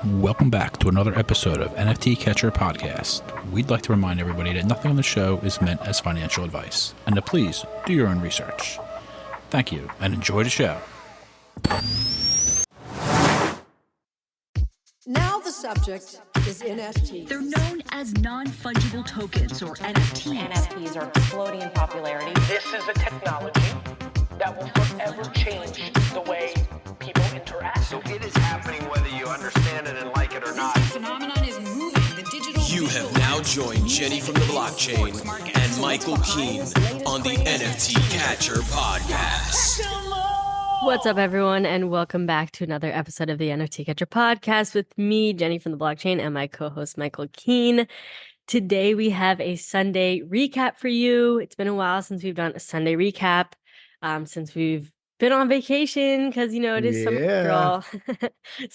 Welcome back to another episode of NFT Catcher Podcast. We'd like to remind everybody that nothing on the show is meant as financial advice, and to please do your own research. Thank you, and enjoy the show. Now the subject is NFTs. They're known as non-fungible tokens, or NFTs. NFTs are exploding in popularity. This is a technology that will forever change the way people interact. So it is happening whether you understand it and like it or not. This phenomenon is moving the digital. You have now joined Jenny from the blockchain and Michael Keene on the NFT Catcher Podcast. What's up, everyone, and welcome back to another episode of the NFT Catcher Podcast with me, Jenny from the blockchain, and my co-host, Michael Keene. Today, we have a Sunday recap for you. It's been a while since we've done a Sunday recap, since we've been on vacation, because, you know, it is summer, girl.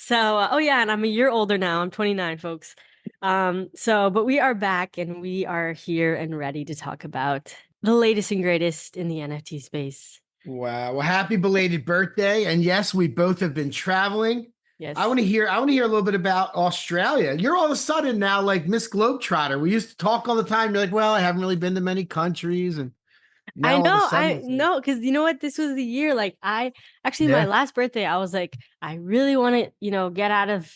And I'm a year older now. I'm 29, folks. But we are back, and we are here and ready to talk about the latest and greatest in the NFT space. Wow. Well, happy belated birthday. And yes, we both have been traveling. Yes. I want to hear a little bit about Australia. You're all of a sudden now like Miss Globetrotter. We used to talk all the time. You're like, well, I haven't really been to many countries. And I know, because you know what? This was the year. Like my last birthday, I was like, I really want to, get out of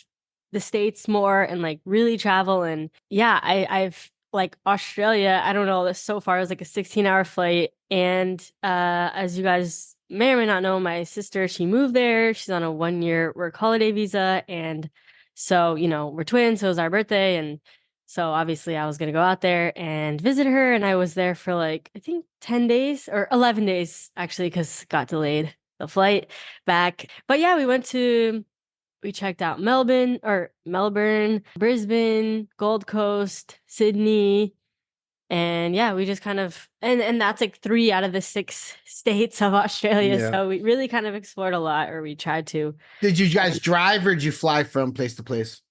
the States more and like really travel. And yeah, I've like Australia, I don't know, so far it was like a 16-hour flight. And as you guys may or may not know, my sister, she moved there. She's on a 1-year work holiday visa. And so, we're twins. So it was our birthday. And so obviously I was going to go out there and visit her. And I was there for like, I think 10 days or 11 days, actually, because got delayed the flight back. But yeah, we checked out Melbourne, Brisbane, Gold Coast, Sydney. And yeah, we just kind of, and that's like 3 out of the 6 states of Australia. Yeah. So we really kind of explored a lot, or we tried to. Did you guys drive or did you fly from place to place?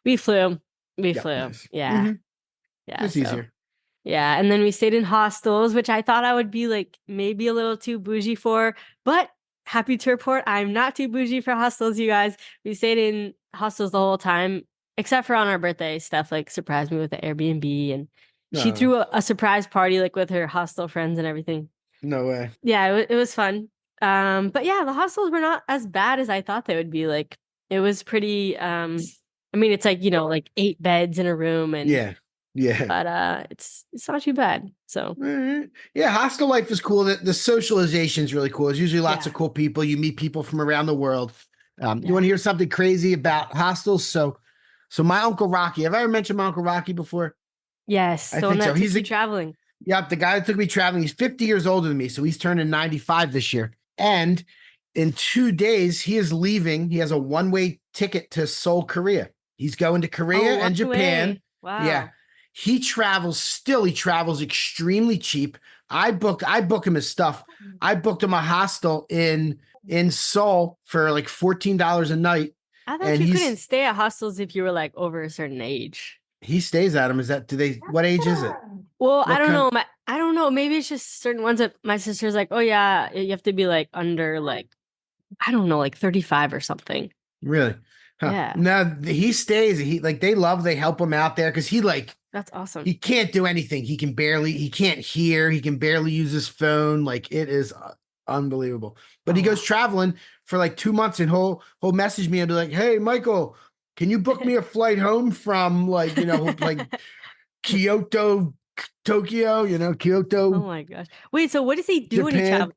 We flew. Nice. Yeah. Mm-hmm. Yeah. It's easier. Yeah. And then we stayed in hostels, which I thought I would be like maybe a little too bougie for, but happy to report I'm not too bougie for hostels, you guys. We stayed in hostels the whole time, except for on our birthday. Steph like surprised me with the Airbnb, and she threw a surprise party like with her hostel friends and everything. No way. Yeah, it was fun. But yeah, the hostels were not as bad as I thought they would be. Like it was pretty. It's like like 8 beds in a room, and yeah. But it's not too bad. So yeah, hostel life is cool. The socialization is really cool. There's usually lots of cool people. You meet people from around the world. You want to hear something crazy about hostels? So my Uncle Rocky. Have I ever mentioned my Uncle Rocky before? Yes, I think so. He's traveling. Yep, the guy that took me traveling. He's 50 years older than me, so he's turning 95 this year. And in 2 days, he is leaving. He has a one-way ticket to Seoul, Korea. He's going to Korea and Japan. Wow. Yeah. He travels extremely cheap. I book him his stuff. I booked him a hostel in Seoul for like $14 a night. I thought you couldn't stay at hostels if you were like over a certain age. He stays at them. What age is it? Well, I don't know. I don't know. Maybe it's just certain ones that my sister's like, oh yeah, you have to be like under like, I don't know, like 35 or something. Really? Huh. Yeah. No, he stays. They help him out there because that's awesome. He can't do anything. He can't hear. He can barely use his phone. Like it is unbelievable. But he goes traveling for like 2 months, and he'll message me and be like, hey, Michael, can you book me a flight home from like Kyoto, Tokyo, Kyoto. Oh my gosh. Wait, so what does he do when he travels?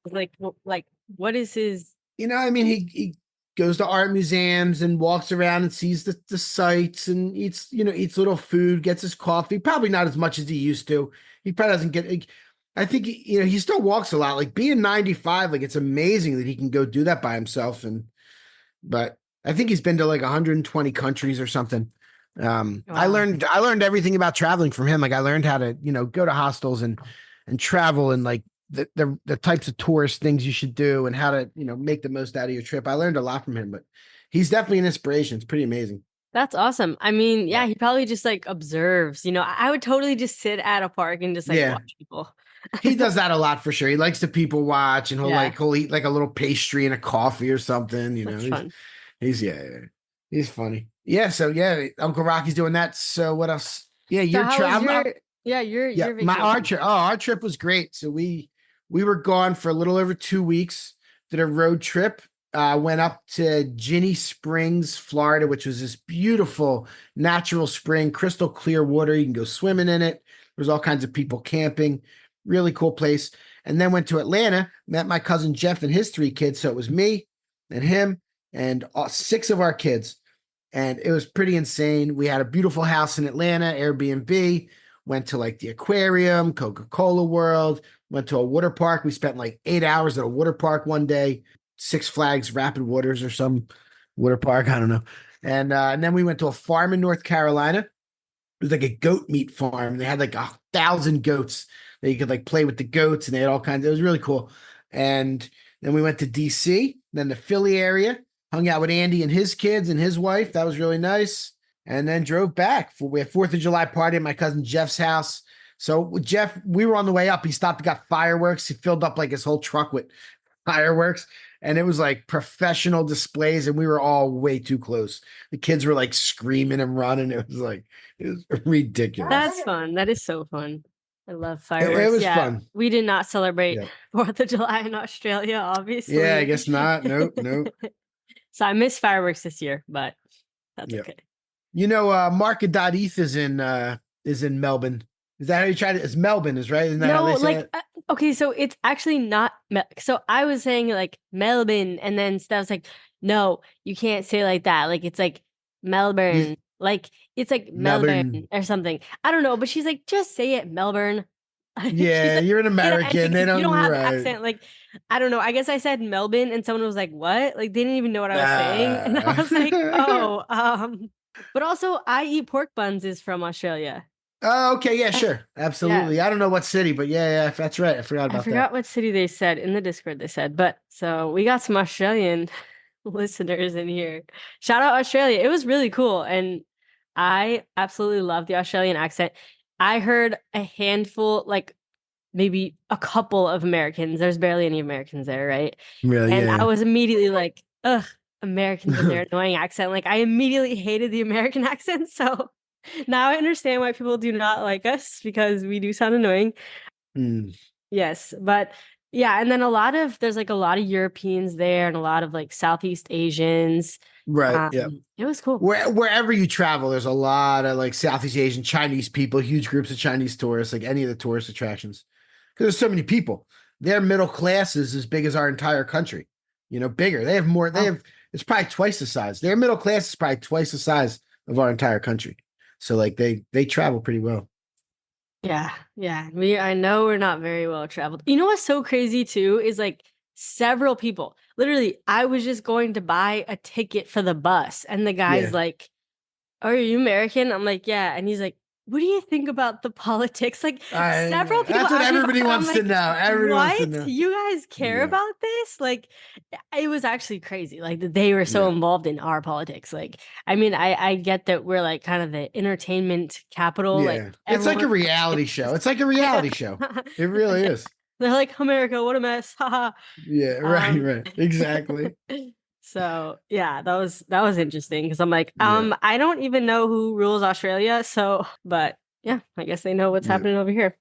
Like what is his? He goes to art museums and walks around and sees the sights and eats little food, gets his coffee, probably not as much as he used to. He probably doesn't get, I think, he still walks a lot, like being 95, like it's amazing that he can go do that by himself. But I think he's been to like 120 countries or something. Wow. I learned everything about traveling from him. Like I learned how to, go to hostels and travel and like the types of tourist things you should do and how to, make the most out of your trip. I learned a lot from him, but he's definitely an inspiration. It's pretty amazing. That's awesome. I mean, yeah, he probably just like observes, I would totally just sit at a park and just like watch people. He does that a lot for sure. He likes to people watch, and he'll eat like a little pastry and a coffee or something, That's fun. He's funny. Yeah. So yeah, Uncle Rocky's doing that. So what else? Yeah, So you're how was traveling. your My our vacation? trip. Oh, our trip was great. So we were gone for a little over 2 weeks. Did a road trip. Went up to Ginny Springs, Florida, which was this beautiful natural spring, crystal clear water. You can go swimming in it. There's all kinds of people camping. Really cool place. And then went to Atlanta. Met my cousin Jeff and his 3 kids. So it was me and him and 6 of our kids. And it was pretty insane. We had a beautiful house in Atlanta, Airbnb. Went to like the aquarium, Coca-Cola World, went to a water park. We spent like 8 hours at a water park one day, Six Flags Rapid Waters or some water park. I don't know. And then we went to a farm in North Carolina. It was like a goat meat farm. They had like 1,000 goats that you could like play with the goats, and they had all kinds. It was really cool. And then we went to DC, then the Philly area, hung out with Andy and his kids and his wife. That was really nice. And then drove back. We had 4th of July party at my cousin Jeff's house. So with Jeff, we were on the way up. He stopped and got fireworks. He filled up like his whole truck with fireworks. And it was like professional displays. And we were all way too close. The kids were like screaming and running. It was ridiculous. That's fun. That is so fun. I love fireworks. It was fun. We did not celebrate 4th of July in Australia, obviously. Yeah, I guess not. Nope. So I missed fireworks this year, but that's okay. You know, Market.eth is in Melbourne. Is that how you tried it? It's Melbourne, is right? Isn't that how they say it? Okay, so it's actually not. So I was saying like Melbourne, and then Steph was like, "No, you can't say like that. Like it's like Melbourne, like it's like Melbourne or something. I don't know." But she's like, "Just say it, Melbourne." Yeah, like, you're an American. They don't. You don't have an accent. Like I don't know. I guess I said Melbourne, and someone was like, "What?" Like they didn't even know what I was saying, and I was like, "Oh, But also, I Eat Pork Buns is from Australia. Oh, okay. Yeah, sure. Absolutely. Yeah. I don't know what city, but yeah, that's right. I forgot about that. I forgot what city they said in the Discord they said. But so we got some Australian listeners in here. Shout out Australia. It was really cool. And I absolutely love the Australian accent. I heard a handful, like maybe a couple of Americans. There's barely any Americans there, right? Really? And I was immediately like, ugh, Americans and their annoying accent. Like I immediately hated the American accent. So now I understand why people do not like us because we do sound annoying. Yes, but yeah, and then there's like a lot of Europeans there and a lot of like Southeast Asians. Right. Yeah. It was cool. Wherever you travel, there's a lot of like Southeast Asian, Chinese people, huge groups of Chinese tourists, like any of the tourist attractions. Because there's so many people. Their middle class is as big as our entire country. You know, bigger. They have more. It's probably twice the size. Their middle class is probably twice the size of our entire country. So like they travel pretty well. Yeah. I know we're not very well traveled. You know what's so crazy too is like several people. Literally, I was just going to buy a ticket for the bus, and the guy's like, "Are you American?" I'm like, "Yeah," and he's like, "What do you think about the politics?" Like several people. That's what everybody wants to know. Everybody wants to know. You guys care about this? Like, it was actually crazy. Like that they were so involved in our politics. Like, I mean, I get that we're like kind of the entertainment capital. Yeah. Like, it's like a reality show. It's like a reality show. It really is. They're like, America, what a mess. Yeah. Right. Exactly. So yeah, that was interesting because I'm like, I don't even know who rules Australia. So, but yeah, I guess they know what's happening over here.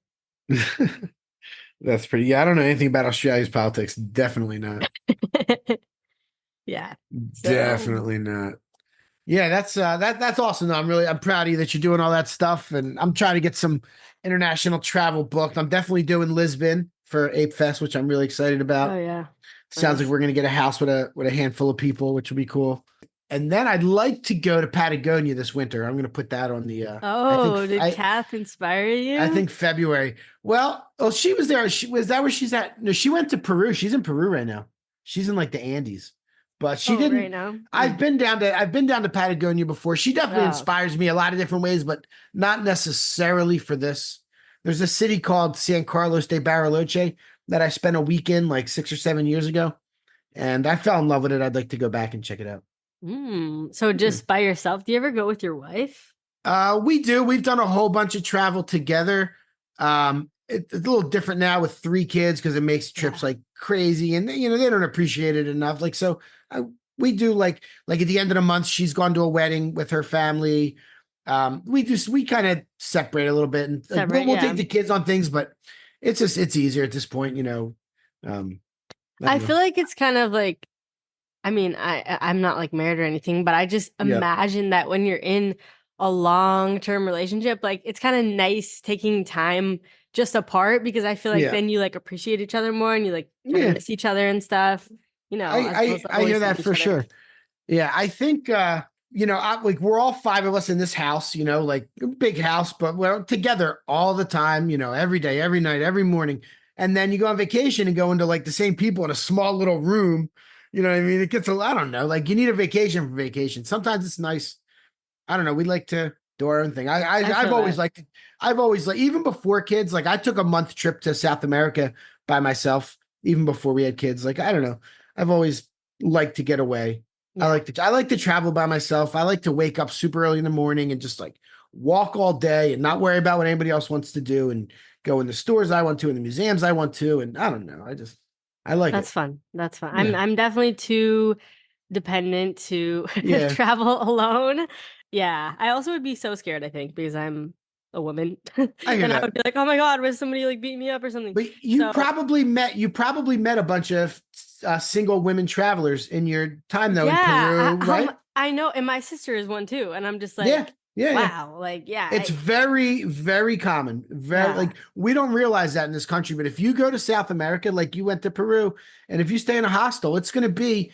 That's pretty. Yeah, I don't know anything about Australia's politics. Definitely not. Yeah, definitely not. Yeah, that's awesome. I'm proud of you that you're doing all that stuff, and I'm trying to get some international travel booked. I'm definitely doing Lisbon for Ape Fest, which I'm really excited about. Oh yeah. Sounds like we're gonna get a house with a handful of people, which will be cool. And then I'd like to go to Patagonia this winter. I'm gonna put that on the. Did Kath inspire you? I think February. Well, she was there. Was that where she's at? No, she went to Peru. She's in Peru right now. She's in like the Andes, but she didn't. Right now. I've been down to Patagonia before. She definitely inspires me a lot of different ways, but not necessarily for this. There's a city called San Carlos de Bariloche that I spent a weekend like 6 or 7 years ago, and I fell in love with it. I'd like to go back and check it out. So just by yourself? Do you ever go with your wife? We do. We've done a whole bunch of travel together. It's a little different now with 3 kids because it makes trips like crazy, and they don't appreciate it enough. Like, so we do like at the end of the month, she's gone to a wedding with her family. We kind of separate a little bit, and like, we'll take the kids on things, but it's easier at this point, you know. I feel like it's kind of like, I mean, I'm not like married or anything, but I just imagine that when you're in a long-term relationship, like it's kind of nice taking time just apart, because I feel like then you like appreciate each other more, and you like kind of miss each other and stuff. You know, I hear that for sure. Yeah, I think you know, like we're all 5 of us in this house, you know, like a big house, but we're together all the time, you know, every day, every night, every morning. And then you go on vacation and go into like the same people in a small little room. You know what I mean? It gets I don't know, like you need a vacation for vacation. Sometimes it's nice. I don't know. We like to do our own thing. I've always liked, even before kids, like I took a month trip to South America by myself, even before we had kids. Like, I don't know. I've always liked to get away. Yeah. I like to travel by myself. I like to wake up super early in the morning and just like walk all day and not worry about what anybody else wants to do, and go in the stores I want to, in the museums I want to. And I don't know. I like That's it. fun. That's fun. Yeah. I'm definitely too dependent to travel alone. Yeah. I also would be so scared, I think, because I'm a woman. And I would be like, oh my God, was somebody like beat me up or something? But you probably met a bunch of single women travelers in your time though in Peru, right? I know, and my sister is one too, and I'm just like, wow, like it's very, very common. Like we don't realize that in this country, but if you go to South America, like you went to Peru, and if you stay in a hostel, it's going to be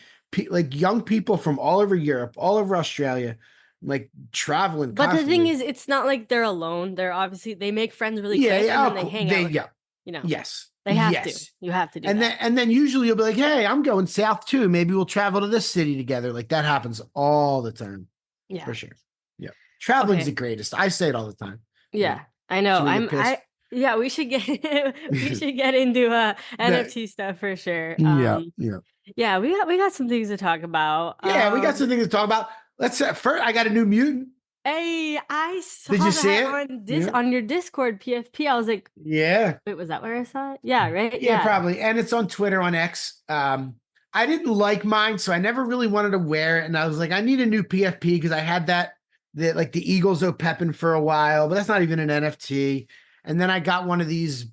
like young people from all over Europe, all over Australia, like traveling. But constantly. The thing is, it's not like they're alone. They're obviously, they make friends really quick, and then they hang out. You know, they have to. You have to do that. And then usually you'll be like, hey, I'm going south too. Maybe we'll travel to this city together. Like that happens all the time. Yeah, for sure. Yeah, traveling's the greatest. I say it all the time. Yeah, I know. We should get into NFT stuff for sure. Yeah, we got some things to talk about. Yeah, we got some things to talk about. Let's first. I got a new mutant. Hey, I saw Did you see it on your Discord PFP? I was like, yeah. Wait, was that where I saw it? Yeah, right. Yeah, probably. And it's on Twitter, on X. I didn't like mine, so I never really wanted to wear it. And I was like, I need a new PFP because I had the Eagles O'Peppin for a while, but that's not even an NFT. And then I got one of these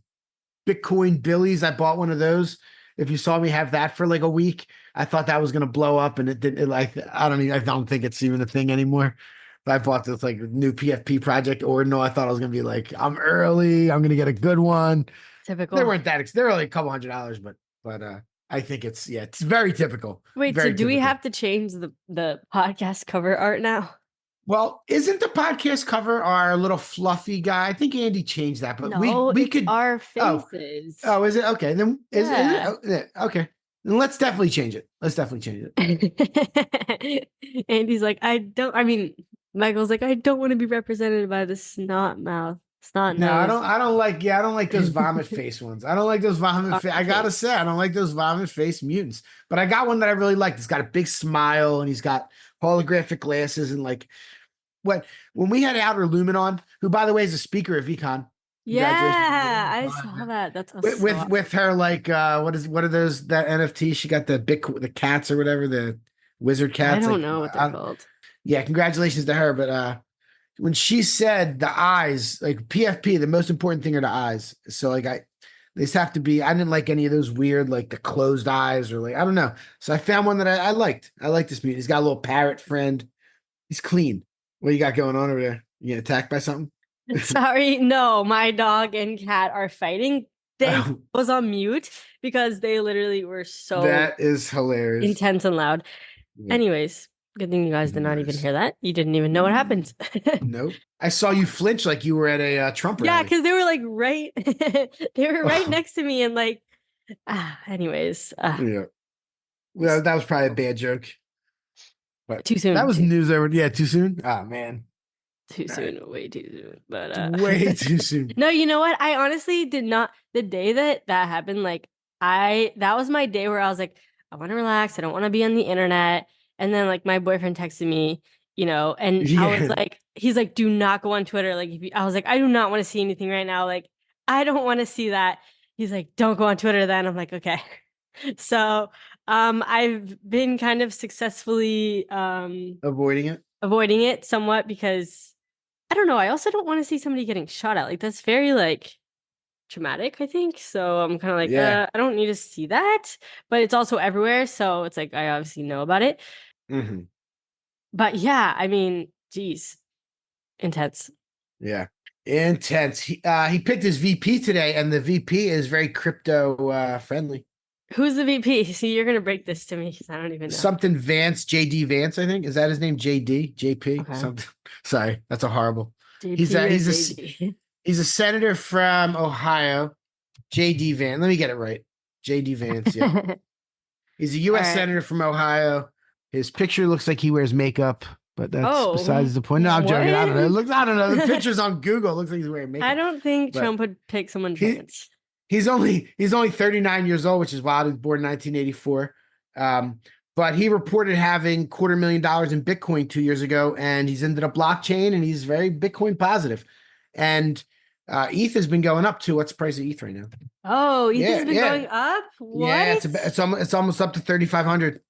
Bitcoin Billies. I bought one of those. If you saw me have that for like a week, I thought that was going to blow up, and it didn't. I don't think it's even a thing anymore. But I bought this like new PFP project Ordinal. I thought I was going to be like, I'm early. I'm going to get a good one. Typical. They weren't that. They're only a couple $100, but I think it's very typical. Wait, very so do we have to change the podcast cover art now? Well, isn't the podcast cover our little fluffy guy? I think Andy changed that, but we could our faces. Oh, is it? Okay. Then is it? Okay. Then let's definitely change it. Andy's like, Michael's like, I don't want to be represented by the snot mouth. Snot no, nose. I don't like those vomit face ones. I don't like those vomit face. I gotta say, I don't like those vomit face mutants. But I got one that I really liked. He's got a big smile and he's got holographic glasses, and like when we had Outer Lumen on, who by the way is a speaker at Veecon. Yeah, I saw that. That's with her like what are those, that NFT? She got the cats or whatever, the wizard cats. I don't know what they're called. Yeah, congratulations to her. But when she said the eyes, like PFP, the most important thing are the eyes. So like they just have to be. I didn't like any of those weird like the closed eyes or like I don't know. So I found one that I liked. I like this mutant. He's got a little parrot friend. He's clean. What do you got going on over there? You getting attacked by something? Sorry, no. My dog and cat are fighting. They was on mute because they literally were so. That is hilarious. Intense and loud. Yeah. Anyways. Good thing you guys did not even hear that. You didn't even know what happened. Nope. I saw you flinch like you were at a Trump rally. Yeah, because they were like they were right next to me and like, anyways. Yeah. Well, that was probably a bad joke. But too soon. That was news over. Yeah, too soon? Oh, man. Too soon. Right. Way too soon. But way too soon. No, you know what? I honestly did not. The day that happened, like that was my day where I was like, I want to relax. I don't want to be on the internet. And then like my boyfriend texted me, and I was like, he's like, do not go on Twitter. Like, I was like, I do not want to see anything right now. Like, I don't want to see that. He's like, don't go on Twitter then. I'm like, okay. So I've been kind of successfully Avoiding it. somewhat because I don't know. I also don't want to see somebody getting shot at. Like that's very like traumatic, I think. So I'm kind of like, Yeah. I don't need to see that. But it's also everywhere, so it's like I obviously know about it. Mhm. But yeah, I mean, geez, intense. Yeah. Intense. He picked his VP today, and the VP is very crypto friendly. Who's the VP? See, you're gonna break this to me because I don't even know. Something Vance, JD Vance, I think. Is that his name? JD? JP? Okay. Something. Sorry, that's a horrible. JP He's or a JD? he's a senator from Ohio. JD Vance. Let me get it right. JD Vance, yeah. He's a US All right. senator from Ohio. His picture looks like he wears makeup, but that's besides the point. No, I'm joking. I don't know. I don't know. The picture's on Google. It looks like he's wearing makeup. I don't think But Trump would pick someone trans. He's only 39 years old, which is wild. He was born in 1984. But he reported having $250,000 in Bitcoin 2 years ago, and he's into the blockchain, and he's very Bitcoin positive. And ETH has been going up too. What's the price of ETH right now? Oh, ETH has been going up? What? Yeah, it's almost up to 3,500.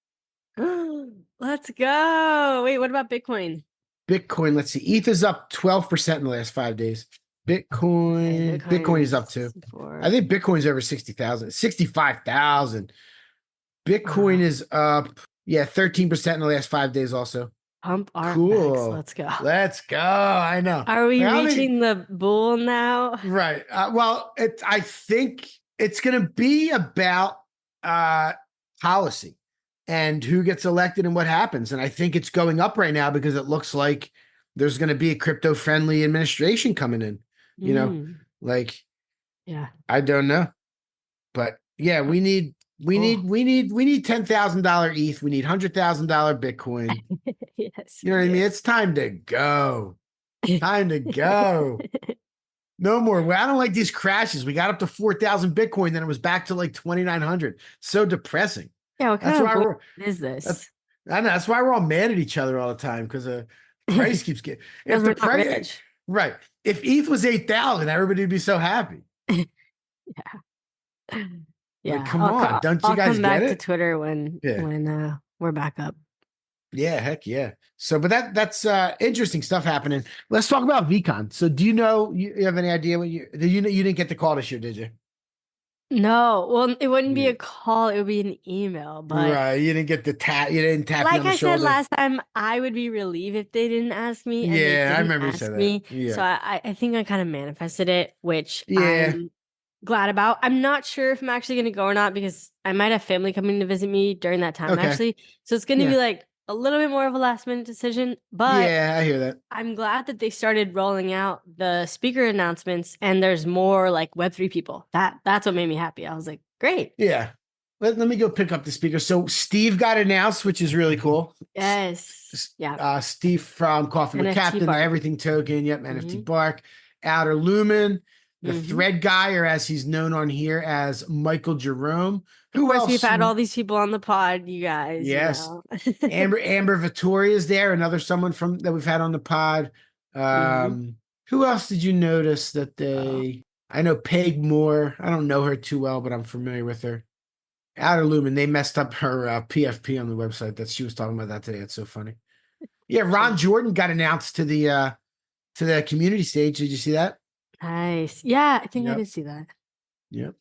Let's go. Wait, what about Bitcoin? Bitcoin, let's see. ETH is up 12% in the last 5 days. Bitcoin is up too. I think Bitcoin's over 60,000, 65,000. Bitcoin is up, 13% in the last 5 days also. Pump our Cool. backs. Let's go. Let's go. I know. Are we Well, reaching the bull now? Right. I think it's going to be about policy and who gets elected and what happens. And I think it's going up right now because it looks like there's going to be a crypto-friendly administration coming in. You know, like, yeah, I don't know, but yeah, we need $10,000 ETH. We need $100,000 Bitcoin. Yes, You know what I mean? It's time to go. Time to go. No more. I don't like these crashes. We got up to 4,000 Bitcoin, then it was back to like 2,900. So depressing. Yeah, what kind That's of why bull is this? I know. That's why we're all mad at each other all the time because the price keeps getting. If the price, right? If ETH was 8,000, everybody would be so happy. Yeah. Like, come on, don't you guys come get back it? to Twitter when we're back up. Yeah, heck yeah. So, but that's interesting stuff happening. Let's talk about Veecon. So, do you have any idea what you didn't get the call this year, did you? No, well, it wouldn't be a call; it would be an email. But right, you didn't get the tap. You didn't tap. Like me on the I shoulder. said last time, I would be relieved if they didn't ask me. And yeah, I remember you said that. Yeah. So I think I kind of manifested it, which Yeah. I'm glad about. I'm not sure if I'm actually going to go or not because I might have family coming to visit me during that time, actually. So it's going to be like a little bit more of a last minute decision. But yeah, I hear that. I'm glad that they started rolling out the speaker announcements and there's more like Web3 people. That's what made me happy. I was like, great. Yeah. Let me go pick up the speaker. So Steve got announced, which is really cool. Yes. Yeah. Steve from Coffee with NFT Captain, Bark. the Everything Token. Yep. NFT Bark. Outer Lumen. The Thread Guy, or as he's known on here as Michael Jerome. Who else? We've had all these people on the pod, you guys. Yes. You know. Amber Vittori is there, another someone from that we've had on the pod. Who else did you notice that they? I know Peg Moore. I don't know her too well, but I'm familiar with her. Outer Lumen, they messed up her PFP on the website. That she was talking about that today. It's so funny. Yeah, Ron Jordan got announced to the community stage. Did you see that? Nice. Yeah, I think I did see that. Yep.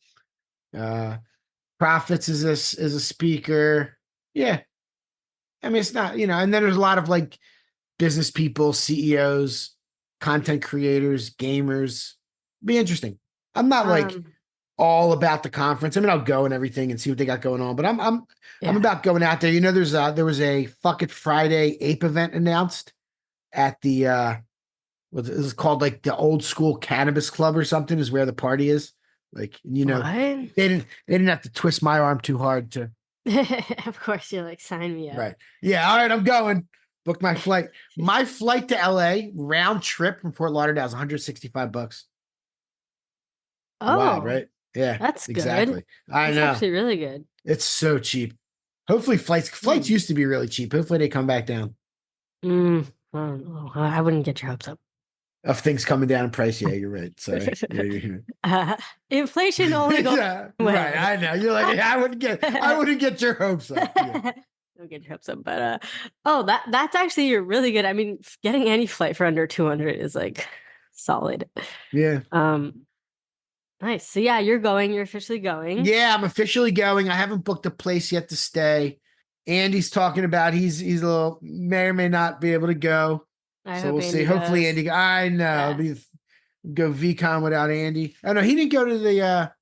Profits is a speaker. Yeah. I mean, it's not, and then there's a lot of like business people, CEOs, content creators, gamers. Be interesting. I'm not like all about the conference. I mean, I'll go and everything and see what they got going on, but I'm about going out there. There was a Fuck It Friday Ape event announced at the what is it called, like the Old School Cannabis Club or something is where the party is. Like, they didn't have to twist my arm too hard to. Of course, you're like, sign me up. Right. Yeah. All right. I'm going. Book my flight. My flight to LA round trip from Fort Lauderdale is $165. Oh, wow. Right. Yeah. That's exactly. good. I know. That's actually really good. It's so cheap. Hopefully flights used to be really cheap. Hopefully they come back down. I wouldn't get your hopes up. of things coming down in price. Yeah, you're right. Sorry. Yeah, you're right. Inflation only goes Yeah, away. right. I know. You're like, I wouldn't get your hopes up. Yeah. Don't get your hopes up, but that's actually really good. I mean, getting any flight for under 200 is like solid. Yeah. Nice. So yeah, you're officially going. Yeah, I'm officially going. I haven't booked a place yet to stay. Andy's talking about he's a little may or may not be able to go. So we'll see. Hopefully Andy. I know. Yeah. Go Veecon without Andy. Oh no, he didn't go to the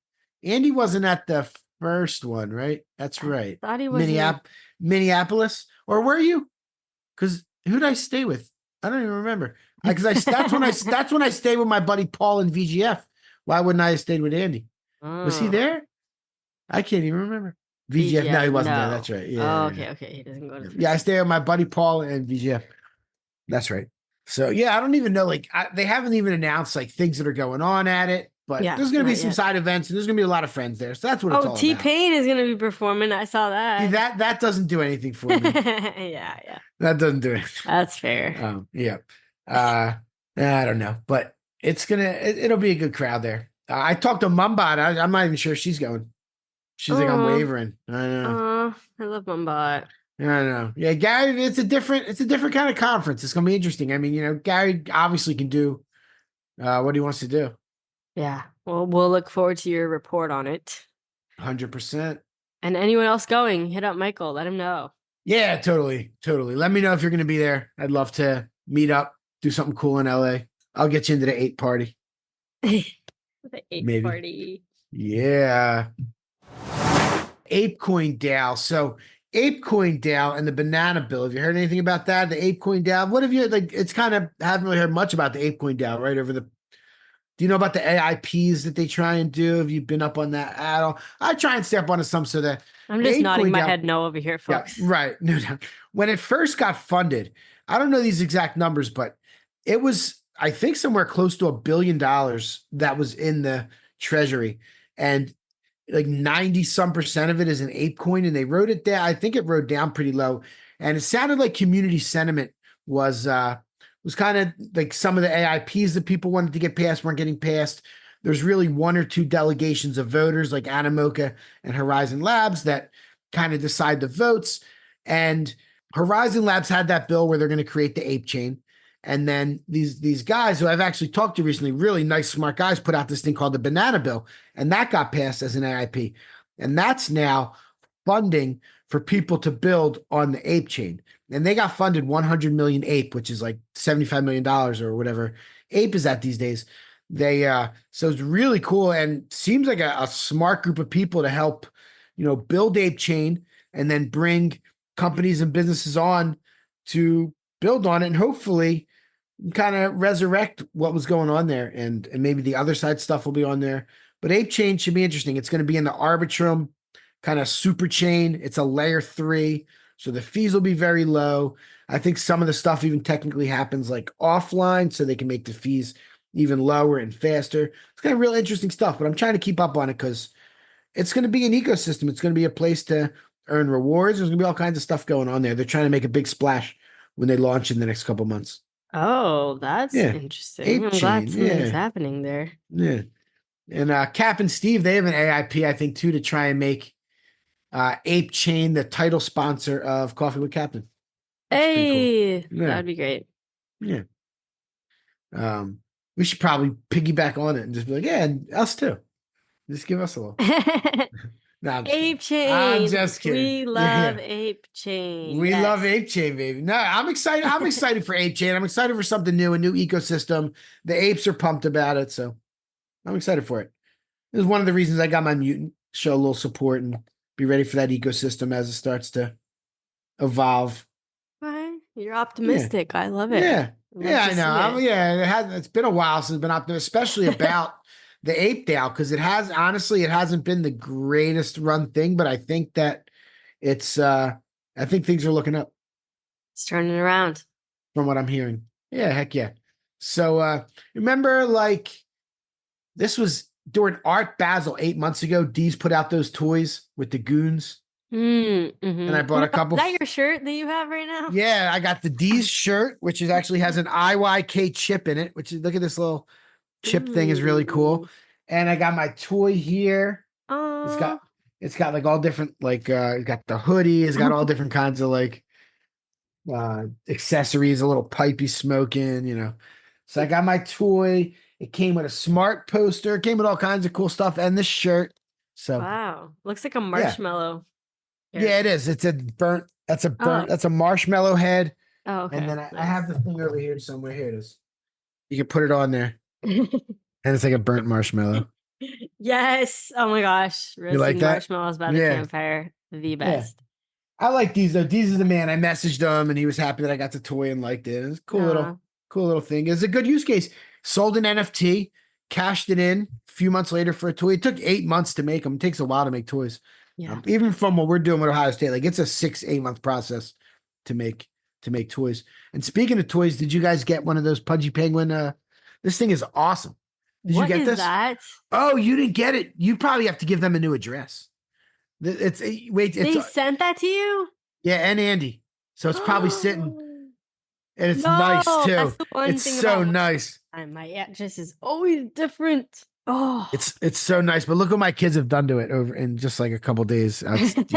Andy wasn't at the first one, right? That's right. I thought he was Minneapolis. Or were you? Because who did I stay with? I don't even remember. Because that's when I stayed with my buddy Paul in VGF. Why wouldn't I have stayed with Andy? Was he there? I can't even remember. VGF. No, he wasn't there. That's right. Yeah. Oh, okay. He doesn't go to. Yeah, I stay with my buddy Paul and VGF. That's right. So yeah, I don't even know. Like they haven't even announced like things that are going on at it. But there's going to be some side events and there's going to be a lot of friends there. So that's what it's all about. T-Pain is going to be performing. I saw that. See, that doesn't do anything for me. Yeah. That doesn't do anything. That's fair. Yeah. I don't know, but it'll be a good crowd there. I talked to Mumbot. I'm not even sure she's going. She's like, I'm wavering. I know. I love Mumbot. I know. Yeah, Gary, it's a different kind of conference. It's going to be interesting. I mean, Gary obviously can do what he wants to do. Yeah. Well, we'll look forward to your report on it. 100%. And anyone else going, hit up Michael. Let him know. Yeah, totally. Let me know if you're going to be there. I'd love to meet up, do something cool in LA. I'll get you into the 8 party. The 8 Maybe. party. Yeah. Apecoin DAO. So Apecoin DAO and the banana bill. Have you heard anything about that? The Apecoin DAO? What have you like? It's kind of haven't really heard much about the Apecoin DAO, right? Do you know about the AIPs that they try and do? Have you been up on that at all? I try and stay up on some so that I'm just nodding my head no over here, folks. Yeah, right. No. When it first got funded, I don't know these exact numbers, but it was, I think, somewhere close to $1 billion that was in the treasury. And like 90% of it is in Apecoin, and they wrote it down. I think it wrote down pretty low. And it sounded like community sentiment was kind of like some of the AIPs that people wanted to get passed weren't getting passed. There's really 1 or 2 delegations of voters like Animoca and Horizon Labs that kind of decide the votes. And Horizon Labs had that bill where they're going to create the ape chain. And then these guys who I've actually talked to recently, really nice, smart guys, put out this thing called the banana bill. And that got passed as an AIP. And that's now funding for people to build on the ape chain. And they got funded 100 million ape, which is like $75 million or whatever ape is at these days. So it's really cool and seems like a smart group of people to help, build ape chain and then bring companies and businesses on to build on it and hopefully kind of resurrect what was going on there. And maybe the other side stuff will be on there. But ape chain should be interesting. It's going to be in the Arbitrum kind of super chain. It's a layer 3. So the fees will be very low. I think some of the stuff even technically happens like offline, so they can make the fees even lower and faster. It's kind of real interesting stuff, but I'm trying to keep up on it because it's going to be an ecosystem. It's going to be a place to earn rewards. There's going to be all kinds of stuff going on there. They're trying to make a big splash when they launch in the next couple months. Oh, that's interesting. I'm glad something's happening there. Yeah. And Cap and Steve, they have an AIP, I think, too, to try and make Ape Chain the title sponsor of Coffee with Captain. Hey, cool. That'd be great. Yeah. We should probably piggyback on it and just be like, yeah, and us too. Just give us a little. No, Ape Chain. I'm just kidding. We love Ape Chain. We love Ape Chain, baby. No, I'm excited. I'm excited for Ape Chain. I'm excited for something new, a new ecosystem. The apes are pumped about it, so I'm excited for it. This is one of the reasons I got my Mutant. Show a little support and be ready for that ecosystem as it starts to evolve. Right. You're optimistic. I love it. Yeah. I know. It's been a while since I've been optimistic, especially about the Ape DAO, because it hasn't been the greatest run thing, but I think that I think things are looking up. It's turning around. From what I'm hearing. Yeah, heck yeah. So remember, like, this was during Art Basel 8 months ago. DeeZe put out those toys with the goons. And I bought a couple. Is that your shirt that you have right now? Yeah, I got the DeeZe shirt, which is actually has an IYK chip in it, which is, look at this little chip thing, is really cool. And I got my toy here. Oh, It's got like all different, like it's got the hoodie, it's got all different kinds of like accessories, a little pipey smoking, you know. So I got my toy. It came with a smart poster, it came with all kinds of cool stuff, and this shirt. So wow. Looks like a marshmallow. yeah, it is. It's a burnt. That's a marshmallow head. Oh, okay. And then I have the thing over here somewhere. Here it is. You can put it on there. And it's like a burnt marshmallow. Yes. Oh my gosh. You like Roasting that? marshmallows by the campfire. The best. I like these though. These is the man. I messaged him and he was happy that I got the toy and liked it. It's a cool little thing. It's a good use case. Sold an NFT, cashed it in a few months later for a toy. It took 8 months to make them. It takes a while to make toys. Yeah. Even from what we're doing with Ohio State, like it's a 6-8 month process to make toys. And speaking of toys, did you guys get one of those Pudgy Penguin? This thing is awesome. Did you get this? That? Oh, you didn't get it. You probably have to give them a new address. They sent that to you? Yeah, and Andy. So it's probably sitting, and it's nice too. It's so nice. And my address is always different. Oh, it's so nice. But look what my kids have done to it over in just like a couple days.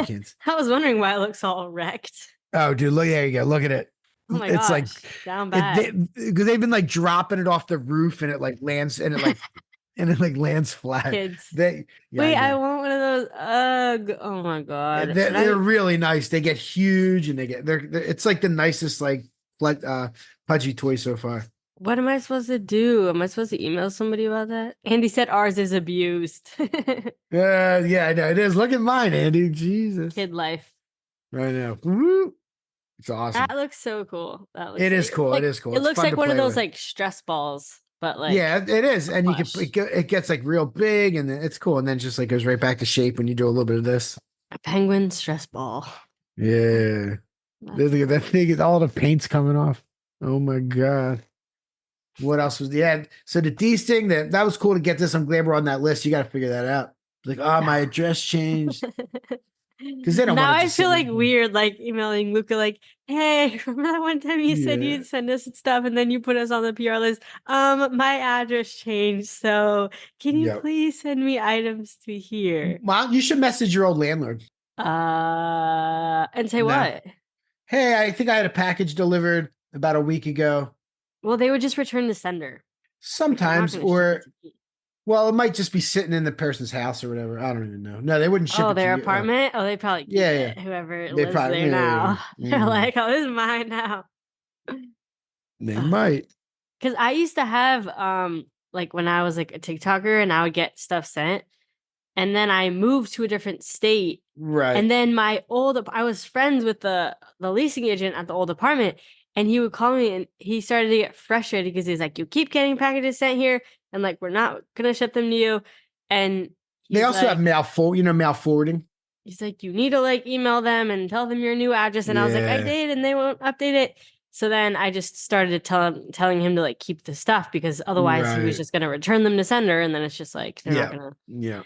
Kids. I was wondering why it looks all wrecked. Oh, dude, look, there you go. Look at it. Oh my it's gosh, like down bad. Because they've been like dropping it off the roof, and it like lands, and it like and it like lands flat. Kids. Wait, I want one of those. Ugh. Oh my god. They're really nice. They get huge, and they're it's like the nicest like Pudgy toy so far. What am I supposed to do? Am I supposed to email somebody about that? Andy said ours is abused. Yeah, I know it is. Look at mine, Andy. Jesus. Kid life. Right now. Woo. It's awesome. That looks so cool. It is cool. Like, it is cool. It looks like one of those like stress balls, but like yeah, it is. And you can it gets like real big, and then it's cool, and then just like goes right back to shape when you do a little bit of this. A penguin stress ball. Yeah. Look at that thing. All the paint's coming off. Oh my god. What else was so the DeeZe thing that was cool to get this. I'm glad we're on that list. You got to figure that out. Like, my address changed. Because they don't. Now I feel like weird, like emailing Luca, like, "Hey, remember that one time you said you'd send us stuff, and then you put us on the PR list? My address changed, so can you please send me items to here?" Well, you should message your old landlord. And say what? Hey, I think I had a package delivered about a week ago. Well, they would just return the sender. Sometimes, well, it might just be sitting in the person's house or whatever. I don't even know. No, they wouldn't ship it to their apartment? Oh, they probably keep it. Whoever lives there now. They're like, oh, this is mine now. They might. Because I used to have, like when I was like a TikToker and I would get stuff sent. And then I moved to a different state. Right. And then I was friends with the leasing agent at the old apartment. And he would call me and he started to get frustrated because he's like, you keep getting packages sent here. And like, we're not going to ship them to you. And they also have mail forwarding. He's like, you need to like email them and tell them your new address. And I was like, I did. And they won't update it. So then I just started telling him to like keep the stuff because otherwise he was just going to return them to sender. And then it's just like, they're not going to. Yeah.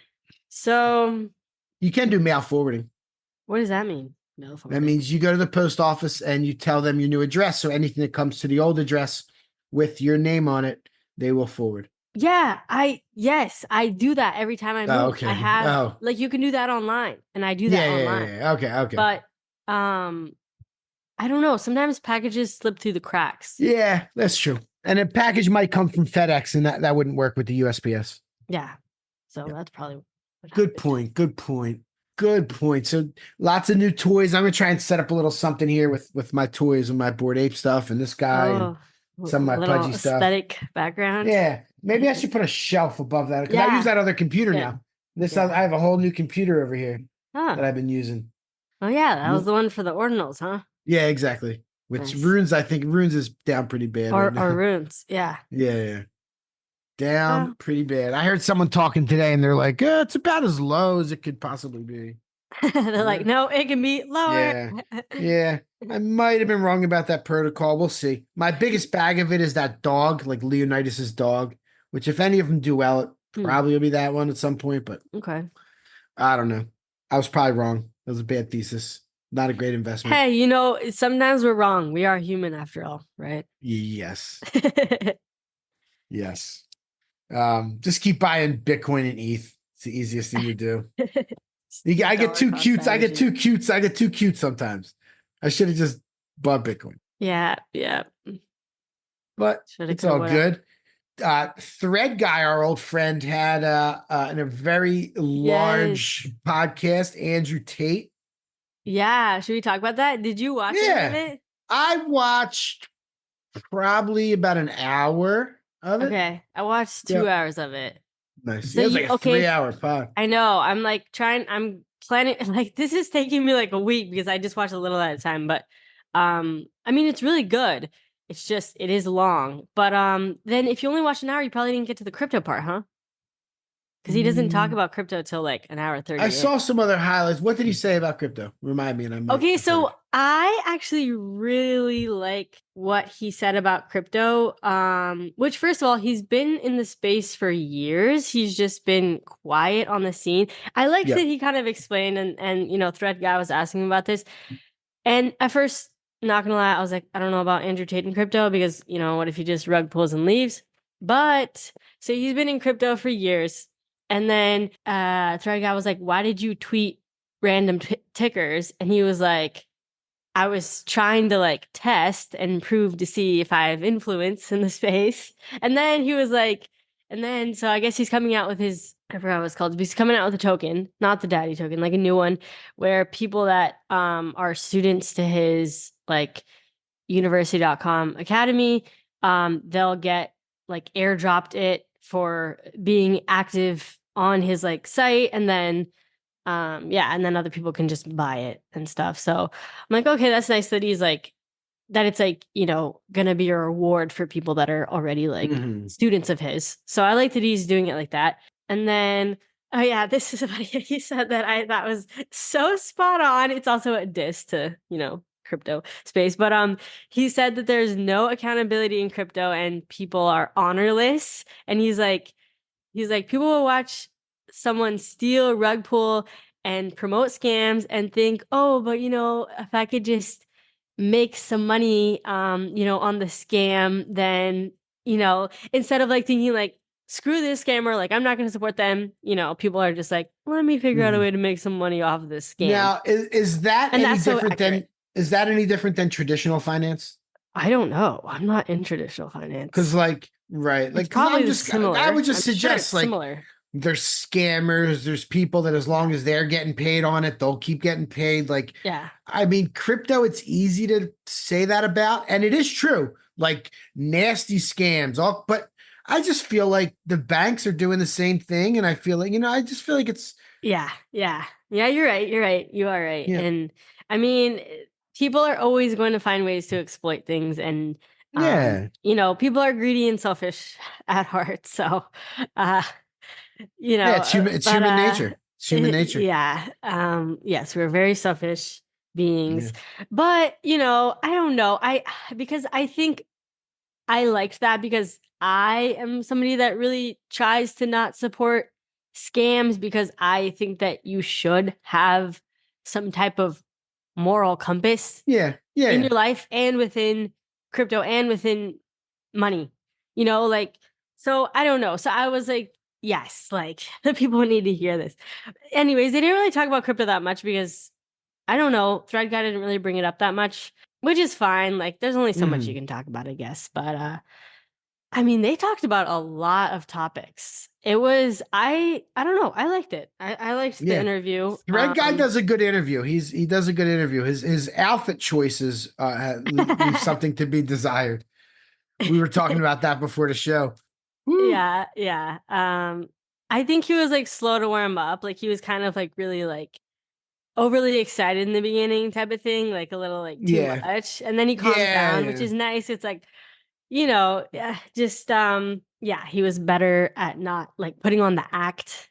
So. You can do mail forwarding. What does that mean? That means you go to the post office and you tell them your new address. So anything that comes to the old address with your name on it, they will forward. Yeah, I do that every time I move. Oh, okay. I have like you can do that online, and I do that online. Yeah. Okay. But I don't know. Sometimes packages slip through the cracks. Yeah, that's true. And a package might come from FedEx, and that wouldn't work with the USPS. Yeah. So that's probably what Good point. So lots of new toys. I'm gonna try and set up a little something here with my toys and my Bored Ape stuff and this guy and some of my Pudgy stuff. Aesthetic background. Yeah, maybe I should put a shelf above that because I use that other computer now. I have a whole new computer over here that I've been using. Oh yeah, that was the one for the ordinals, huh? Yeah, exactly. Which Runes, I think Runes is down pretty bad. Or Runes, yeah. Yeah. Down pretty bad. I heard someone talking today and they're like, it's about as low as it could possibly be. They're like, no, it can be lower. Yeah. I might have been wrong about that protocol. We'll see. My biggest bag of it is that dog, like Leonidas's dog, which if any of them do well, it probably will be that one at some point, but okay. I don't know. I was probably wrong. That was a bad thesis. Not a great investment. Hey, you know, sometimes we're wrong. We are human after all, right? Yes. Yes. Just keep buying Bitcoin and ETH. It's the easiest thing to do. I get too cute. I get too cute sometimes. I should have just bought Bitcoin. Yeah. But it's all good. Threadguy, our old friend, had in a very large podcast, Andrew Tate. Yeah. Should we talk about that? Did you watch any of it? I watched probably about an hour of it. Okay. I watched 2 hours of it. Nice. So it was like a 3-hour pod. I know. I'm planning, like, this is taking me like a week because I just watch a little at a time. But I mean, it's really good. It's just, it is long. But then if you only watch an hour, you probably didn't get to the crypto part, huh? Because he doesn't talk about crypto till like an hour 30. I saw some other highlights. What did he say about crypto? Remind me. And so I actually really like what he said about crypto. Which, first of all, he's been in the space for years. He's just been quiet on the scene. I like that he kind of explained, and you know, Threadguy was asking about this. And at first, not gonna lie, I was like, I don't know about Andrew Tate and crypto because, you know, what if he just rug pulls and leaves? But so he's been in crypto for years. And then Threadguy was like, why did you tweet random tickers? And he was like, I was trying to like test and prove to see if I have influence in the space. And then he was like, so I guess he's coming out with his, I forgot what it's called. He's coming out with a token, not the daddy token, like a new one, where people that are students to his like university.com academy, they'll get like airdropped it for being active on his like site, and then and then other people can just buy it and stuff. So I'm like, okay, that's nice that he's like, that it's like, you know, gonna be a reward for people that are already like students of his. So I like that he's doing it like that. And then this is funny. He said that I thought was so spot on. It's also a diss to, you know, crypto space, but he said that there's no accountability in crypto and people are honorless. And he's like people will watch someone steal, rug pull, and promote scams and think, oh, but you know, if I could just make some money you know, on the scam, then, you know, instead of like thinking like, screw this scammer, like I'm not going to support them, you know, people are just like, let me figure out a way to make some money off of this scam. Now, is that any different than traditional finance? I don't know. I'm not in traditional finance. Because like, right. Like, probably similar. I would just I'm suggest like, similar. There's scammers, there's people that as long as they're getting paid on it, they'll keep getting paid. Like, I mean, crypto, it's easy to say that about, and it is true, like nasty scams, but I just feel like the banks are doing the same thing. And I feel like, you know, I just feel like it's. Yeah. You're right. You are right. Yeah. And I mean, people are always going to find ways to exploit things. And, you know, people are greedy and selfish at heart. So, you know, it's human nature. It's human nature. Yes, we're very selfish beings, but you know, I don't know. Because I think I liked that because I am somebody that really tries to not support scams because I think that you should have some type of moral compass in your life and within crypto and within money, you know, like, so I don't know. So I was like, yes, like the people need to hear this. Anyways, they didn't really talk about crypto that much because I don't know, Threadguy didn't really bring it up that much, which is fine. Like there's only so much you can talk about, I guess. But I mean, they talked about a lot of topics. It was, I don't know. I liked it. I liked the interview. Threadguy does a good interview. He does a good interview. His outfit choices leave something to be desired. We were talking about that before the show. Woo. Yeah. I think he was like slow to warm up. Like he was kind of like really like overly excited in the beginning type of thing, like a little like too much. And then he calmed down, which is nice. It's like, you know, just he was better at not like putting on the act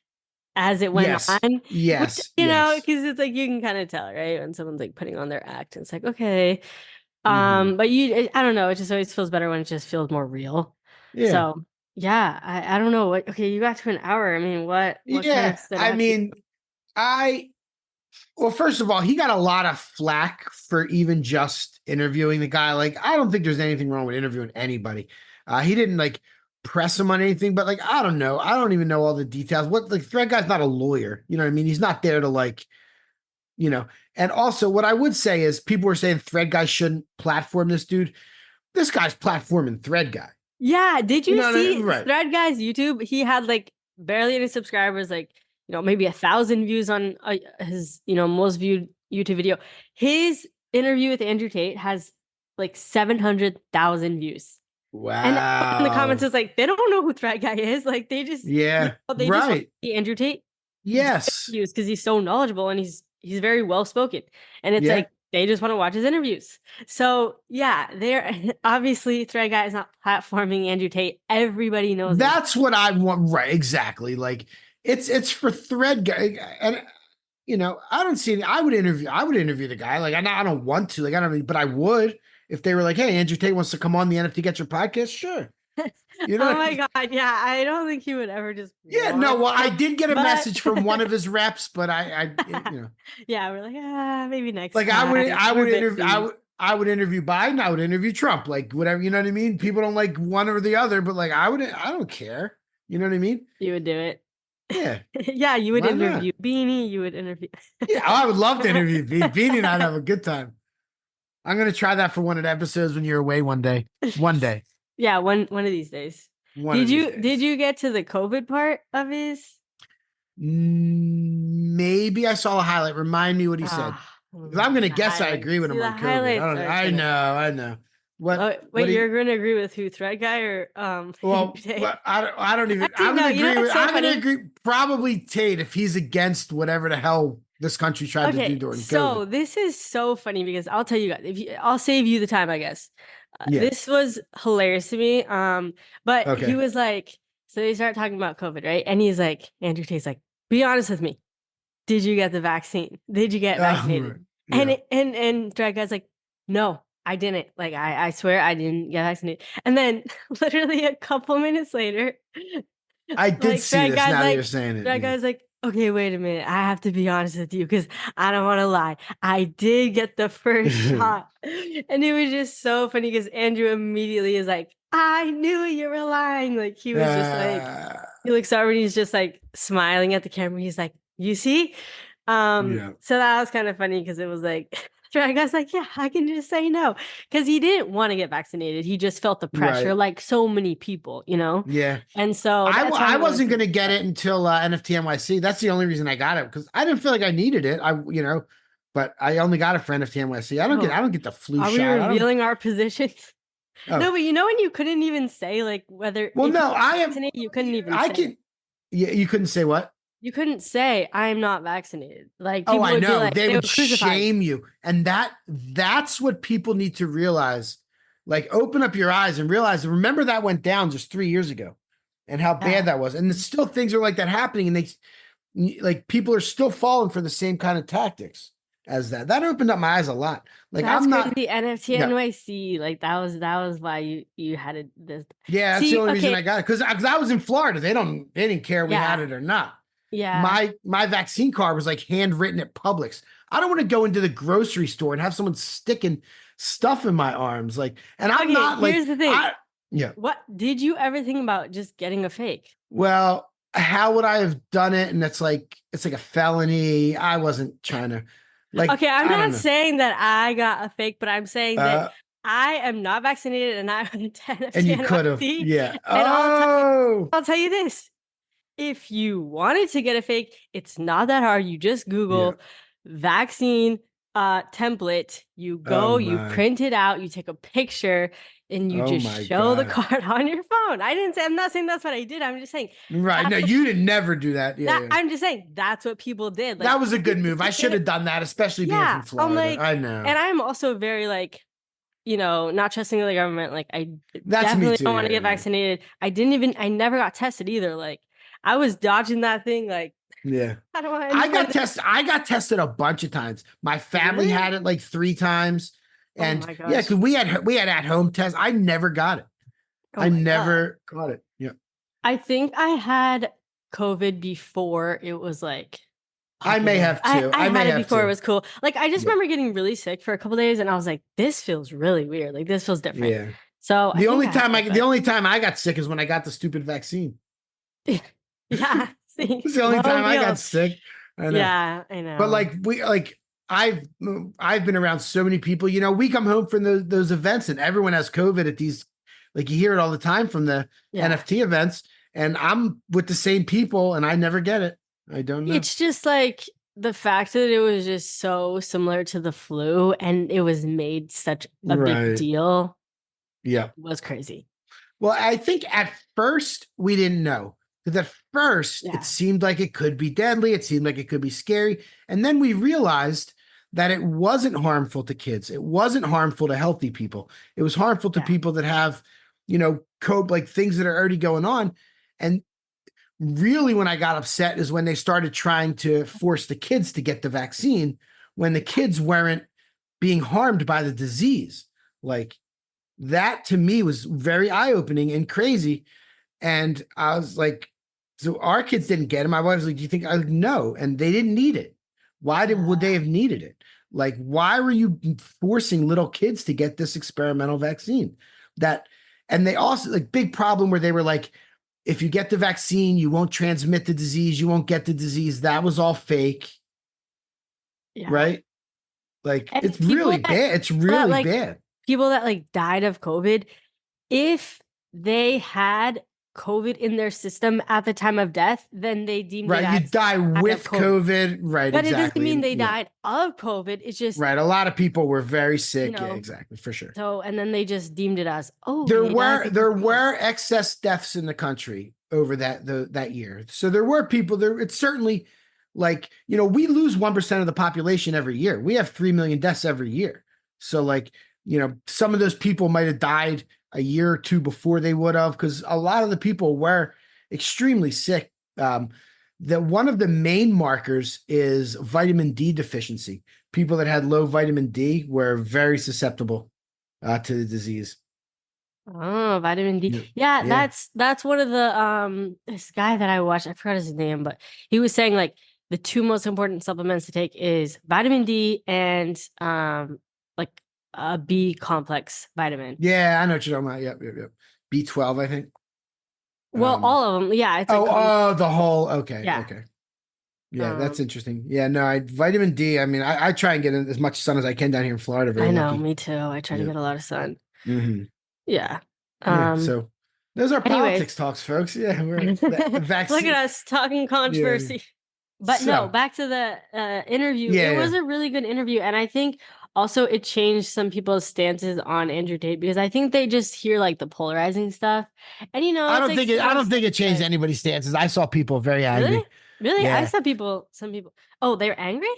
as it went on. Yes. Which, you know, because it's like you can kind of tell, right? When someone's like putting on their act, it's like, okay. But I don't know, it just always feels better when it just feels more real. Yeah. So I don't know what. Okay, you got to an hour. I mean, what kind of stuff? I mean, I Well, first of all, he got a lot of flack for even just interviewing the guy. Like, I don't think there's anything wrong with interviewing anybody. He didn't like press him on anything, but like, I don't know. I don't even know all the details. What like Threadguy's not a lawyer. You know what I mean? He's not there to like, you know. And also, what I would say is people were saying Threadguy shouldn't platform this dude. This guy's platforming Threadguy. Yeah. Did you know what I see mean? Right. Threadguy's YouTube? He had like barely any subscribers, like, you know, maybe 1,000 views on his, you know, most viewed YouTube video. His interview with Andrew Tate has like 700,000 views. Wow. And in the comments, it's like, they don't know who Threadguy is. Like, they just, Yeah. they just want to see Andrew Tate. Yes. Because he's so knowledgeable and he's very well spoken. And it's Yeah. like, they just want to watch his interviews. So yeah, they're obviously Threadguy is not platforming Andrew Tate. Everybody knows that's what I want. Right. Exactly. Like it's for Threadguy. And you know, I don't see any, I would interview the guy. Like I don't want to, like, I don't, but I would if they were like, hey, Andrew Tate wants to come on the NFT Get Your podcast. Sure. You know? Oh my God. Yeah. I don't think he would ever just. Yeah. No, well, I did get a message from one of his reps, but I you know. Yeah. We're like, maybe next like time. I would interview Biden. I would interview Trump, like whatever, you know what I mean? People don't like one or the other, but like, I don't care. You know what I mean? You would do it. Yeah. Yeah. You would Why interview Beanie. You would interview. Yeah. I would love to interview Beanie and I'd have a good time. I'm going to try that for one of the episodes when you're away one day. One day. Yeah. One of these days. Did you get to the COVID part of his? Maybe I saw a highlight. Remind me what he said. Because I'm going to guess I agree with him on COVID. I know. Wait, you're going to agree with who, Threadguy or well, I don't even. I'm going to agree probably Tate if he's against whatever the hell this country tried to do during COVID. So this is so funny because I'll tell you guys. I'll save you the time, I guess. This was hilarious to me. But he was like, so they start talking about COVID, right? And he's like, Andrew Tate's like, be honest with me. Did you get the vaccine? Did you get vaccinated? And Threadguy's like, no, I didn't. Like, I swear I didn't get vaccinated. And then literally a couple minutes later, I did see this now that you're saying it. Threadguy's like, okay, wait a minute. I have to be honest with you because I don't want to lie. I did get the first shot. And it was just so funny because Andrew immediately is like, I knew you were lying. Like, he was just like, he looks over and he's just like smiling at the camera. He's like, you see? So that was kind of funny because it was like, Threadguy's like, yeah, I can just say no. Because he didn't want to get vaccinated. He just felt the pressure like so many people, you know? Yeah. And so I wasn't going to get it until NFT NYC. That's the only reason I got it because I didn't feel like I needed it. But I only got it for NFT NYC. I don't get the flu shot. Are we revealing our positions? Oh. No, but you know when you couldn't even say like whether you couldn't even you couldn't say what? You couldn't say I'm not vaccinated. Like, oh, I know. Like, they would shame you. And that's what people need to realize. Like, open up your eyes and realize, remember that went down just 3 years ago and how bad that was. And still things are like that happening. And like people are still falling for the same kind of tactics as that. That opened up my eyes a lot. Like, that's I'm not the NFT NYC. Like that was why you had this. Yeah, that's the only reason I got it. Because I was in Florida. They didn't care we had it or not. Yeah. My vaccine card was like handwritten at Publix. I don't want to go into the grocery store and have someone sticking stuff in my arms. Like, and I'm not like, here's the thing. What did you ever think about just getting a fake? Well, how would I have done it? And it's like a felony. I wasn't trying to like, okay. I'm not saying that I got a fake, but I'm saying that I am not vaccinated and I went to NFT and you could have. Yeah. I'll tell you this. If you wanted to get a fake, it's not that hard. You just Google vaccine template. You go, you print it out, you take a picture, and you just show the card on your phone. I'm not saying that's what I did. I'm just saying. Right. No, you did never do that. Yeah. I'm just saying that's what people did. Like, that was a good move. I should have done that, especially being from Florida. Like, I know. And I'm also very like, not trusting the government. Like, I definitely don't want to get vaccinated. I never got tested either. Like, I was dodging that thing. Like, I got tested. I got tested a bunch of times. My family had it like 3 times. And because we had at home tests. I never got it. I never got it. Yeah. I think I had COVID before it was like I may have too. I may had it have before too. it was cool. Like I just Yeah. remember getting really sick for a couple days, and I was like, "This feels really weird. Like this feels different." Yeah. So The only time I got sick is when I got the stupid vaccine. yeah, see, It's the only time I got sick. I know. Yeah, I know. But I've been around so many people. You know, we come home from those events, and everyone has COVID at these. Like you hear it all the time from the NFT events, and I'm with the same people, and I never get it. I don't know. It's just like the fact that it was just so similar to the flu, and it was made such a big deal. Yeah, was crazy. Well, I think at first we didn't know. Because at first it seemed like it could be deadly. It seemed like it could be scary. And then we realized that it wasn't harmful to kids. It wasn't harmful to healthy people. It was harmful to people that have, like things that are already going on. And really when I got upset is when they started trying to force the kids to get the vaccine when the kids weren't being harmed by the disease. Like that to me was very eye-opening and crazy. And I was like, so our kids didn't get it. My wife was like, do you think? I was like, no. And they didn't need it. Would they have needed it? Like, why were you forcing little kids to get this experimental vaccine? And they also, like, big problem where they were like, if you get the vaccine, you won't transmit the disease. You won't get the disease. That was all fake. Yeah. Right? Like, and it's really bad. It's really bad. People that like died of COVID, if they had COVID in their system at the time of death, then they deemed it as you die with COVID. Right. But exactly. It doesn't mean they died of COVID. It's just right. A lot of people were very sick. Yeah, exactly. For sure. So, and then they just deemed it as, there were excess deaths in the country over that year. So there were people there. It's certainly like, we lose 1% of the population every year. We have 3 million deaths every year. So like, some of those people might have died a year or two before they would have, because a lot of the people were extremely sick. That one of the main markers is vitamin D deficiency. People that had low vitamin D were very susceptible to the disease. Oh, vitamin D. Yeah. That's one of the this guy that I watched, I forgot his name, but he was saying like the two most important supplements to take is vitamin D and like a B complex vitamin. Yeah, I know what you're talking about. Yep. B12, I think. Well, all of them. Yeah. It's the whole. Okay. Yeah. Okay. Yeah, that's interesting. Yeah, no, vitamin D. I mean, I try and get as much sun as I can down here in Florida. I know, me too. I try to get a lot of sun. Mm-hmm. Yeah. So those are politics talks, folks. Yeah, we're the vaccine. Look at us talking controversy. Yeah. But no, back to the interview. It was a really good interview, and I think also it changed some people's stances on Andrew Tate because I think they just hear like the polarizing stuff, and I don't think it changed anybody's stances. I saw people very angry. Really? Yeah. I saw some people. Oh, they're angry.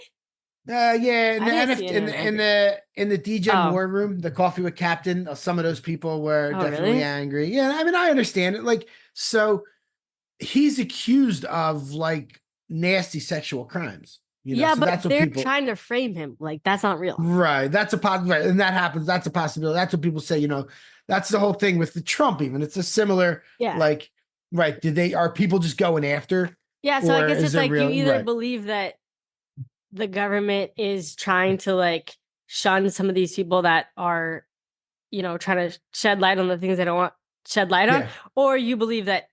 In the DeeZe war room, the coffee with Captain, some of those people were definitely angry. Yeah, I mean, I understand it. Like, so he's accused of like nasty sexual crimes. So but they're trying to frame him like that's not real. Right. That's a possibility, and that happens. That's a possibility. That's what people say. That's the whole thing with the Trump. Even it's a similar. Yeah. Like, right? Are people just going after? Yeah. So I guess it's like you either believe that the government is trying to like shun some of these people that are, trying to shed light on the things they don't want shed light on, or you believe that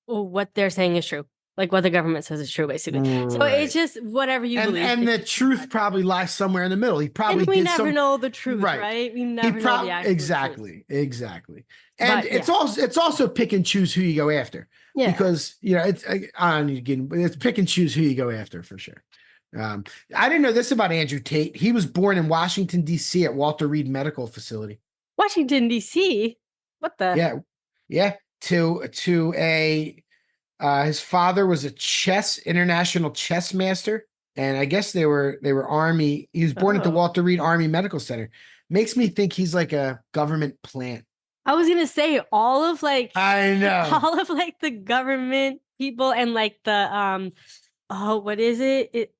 what they're saying is true. Like what the government says is true, basically. Right. So it's just whatever you believe. And the truth probably lies somewhere in the middle. He probably we never know the truth, right? We never know the actual truth. Exactly. And it's also pick and choose who you go after. Yeah. Because, it's pick and choose who you go after for sure. I didn't know this about Andrew Tate. He was born in Washington, D.C. at Walter Reed Medical Facility. Washington, D.C.? What the? Yeah. To a... his father was a international chess master, and I guess they were Army. He was born at the Walter Reed Army Medical Center. Makes me think he's like a government plant. I was gonna say all of like the government people and like the what is it?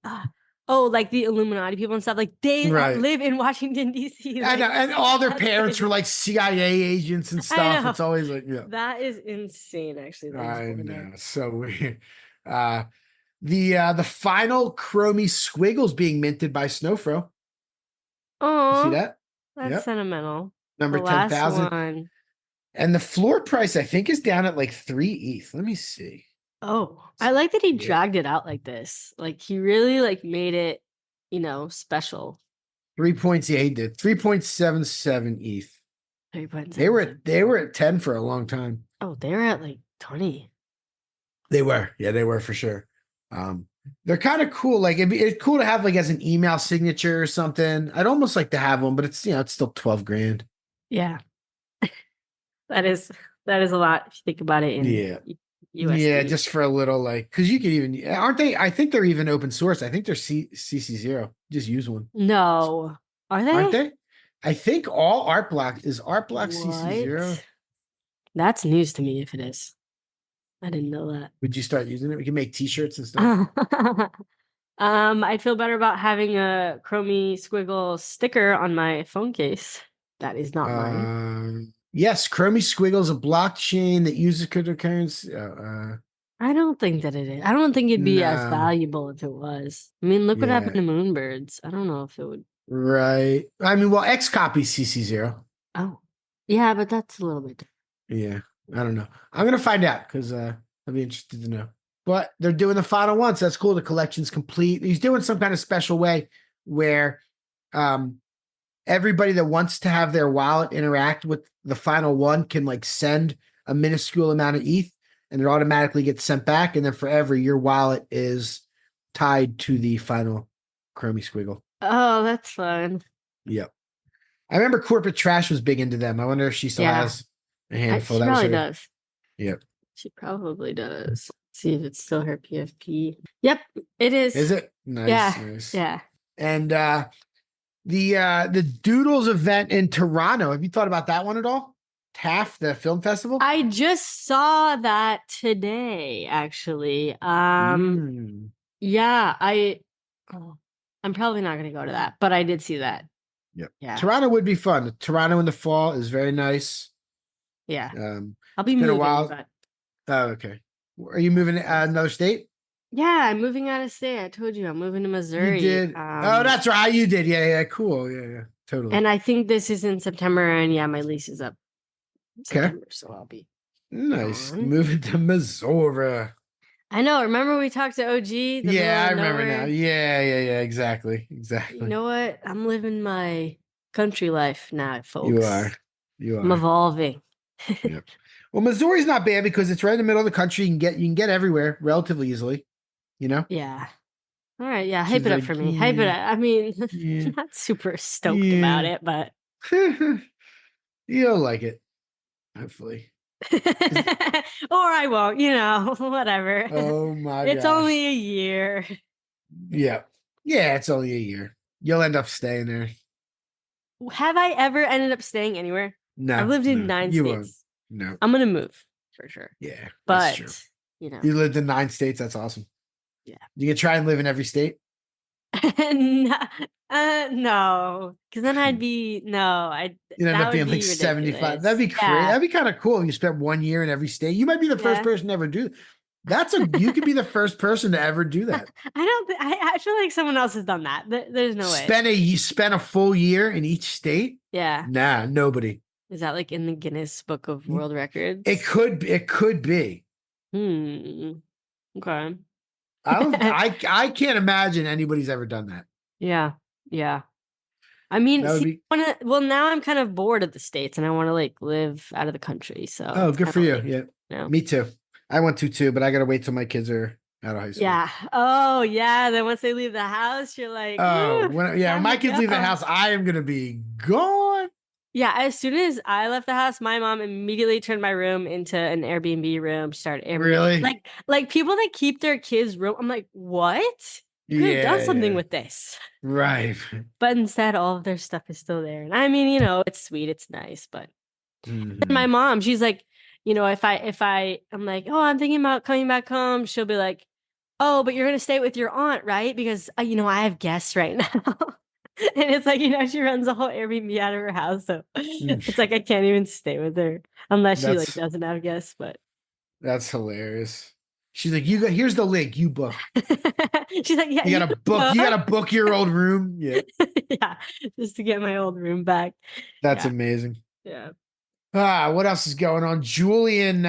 Like the Illuminati people and stuff. Like they live in Washington D.C. Like, I know, and all their parents were like CIA agents and stuff. It's always like that is insane. Actually, I know, so weird. The final Chromie Squiggles being minted by Snowfro. You Oh, see that? that's Yep. sentimental. Number The last 10,000. one. And the floor price, I think, is down at like 3 ETH. Let me see. Oh, I like that he Yeah. dragged it out like this. Like he really like made it, special. 3 points. Yeah, he did. 3.77 ETH. 3.7. They were at 10 for a long time. Oh, they were at like 20. They were. Yeah, they were for sure. They're kind of cool. Like it's cool to have like as an email signature or something. I'd almost like to have one, but it's it's still 12 grand. Yeah. That is a lot if you think about it in USD. Yeah, just for a little like because you could even aren't they? I think they're even open source. I think they're CC0. Just use one. No. Are they? Aren't they? I think all art block CC0. What? That's news to me if it is. I didn't know that. Would you start using it? We can make t-shirts and stuff. I'd feel better about having a Chromie Squiggle sticker on my phone case. That is not mine. Yes, Chromie Squiggle is a blockchain that uses cryptocurrency. I don't think that it is. I don't think it'd be as No. valuable if it was. I mean, look what Yeah. happened to Moonbirds. I don't know if it would. Right. I mean, well, X copy CC0. Oh, yeah, but that's a little bit different. Yeah. I don't know. I'm gonna find out because I'd be interested to know. But they're doing the final one, so that's cool. The collection's complete. He's doing some kind of special way where everybody that wants to have their wallet interact with the final one can like send a minuscule amount of ETH and it automatically gets sent back. And then forever your wallet is tied to the final Chromie Squiggle. Oh, that's fun. Yep. I remember Corporate Trash was big into them. I wonder if she still has a handful. She probably does. Yep. She probably does. See if it's still her PFP. Yep, it is. Is it? Nice. Yeah. Nice. Yeah. And the Doodles event in Toronto. Have you thought about that one at all? TAF, the film festival? I just saw that today, actually. Yeah, I'm probably not going to go to that, but I did see that. Yep. Yeah. Toronto would be fun. Toronto in the fall is very nice. Yeah. I'll it's be been moving. a while. But... Oh, okay. Are you moving to another state? Yeah, I'm moving out of state. I told you I'm moving to Missouri. You did. Oh, that's right. You did. Yeah. Cool. Yeah. Totally. And I think this is in September, and yeah, my lease is up. September, so I'll be nice. gone. Moving to Missouri. I know. Remember we talked to OG? Yeah, I remember now. Yeah. Exactly. You know what? I'm living my country life now, folks. You are. I'm evolving. Yep. Well, Missouri's not bad because it's right in the middle of the country. You can get everywhere relatively easily. You know? Yeah. All right. Yeah. Hype it up for me. Hype it up. I mean, I'm not super stoked about it, but you'll like it. Hopefully. Or I won't, whatever. Oh my god. It's only a year. Yeah. Yeah, it's only a year. You'll end up staying there. Have I ever ended up staying anywhere? No. I've lived in 9 states. Won't. No. I'm gonna move for sure. Yeah. But true. You lived in 9 states, that's awesome. Yeah. You can try and live in every state? No, because then I'd be You'd end up being like ridiculous. 75. That'd be crazy. Yeah. That'd be kind of cool if you spent 1 year in every state. You might be the first person to ever do you could be the first person to ever do that. I feel like someone else has done that. There's no way. Spent a full year in each state? Yeah. Nah, nobody. Is that like in the Guinness Book of World Records? It could be. Okay. I can't imagine anybody's ever done that. Yeah. I mean, now I'm kind of bored of the States and I want to like live out of the country. So good for you. Yeah. Me too. I want to too, but I gotta wait till my kids are out of high school. Yeah. Oh yeah. Then once they leave the house, you're like, when my kids leave the house, I am gonna be gone. Yeah, as soon as I left the house, my mom immediately turned my room into an Airbnb room. She started Airbnb. Really? Like people that keep their kids' room. I'm like, what? You could have done something with this. Right. But instead, all of their stuff is still there. And I mean, it's sweet, it's nice, but my mom, she's like, if I'm like, oh, I'm thinking about coming back home, she'll be like, oh, but you're gonna stay with your aunt, right? Because I have guests right now. And it's like, she runs a whole Airbnb out of her house. So it's like I can't even stay with her unless she like doesn't have guests. But that's hilarious. She's like, here's the link, you book. She's like, yeah, you gotta book your old room. Yeah. Yeah, just to get my old room back. That's amazing. Yeah. What else is going on? Julian,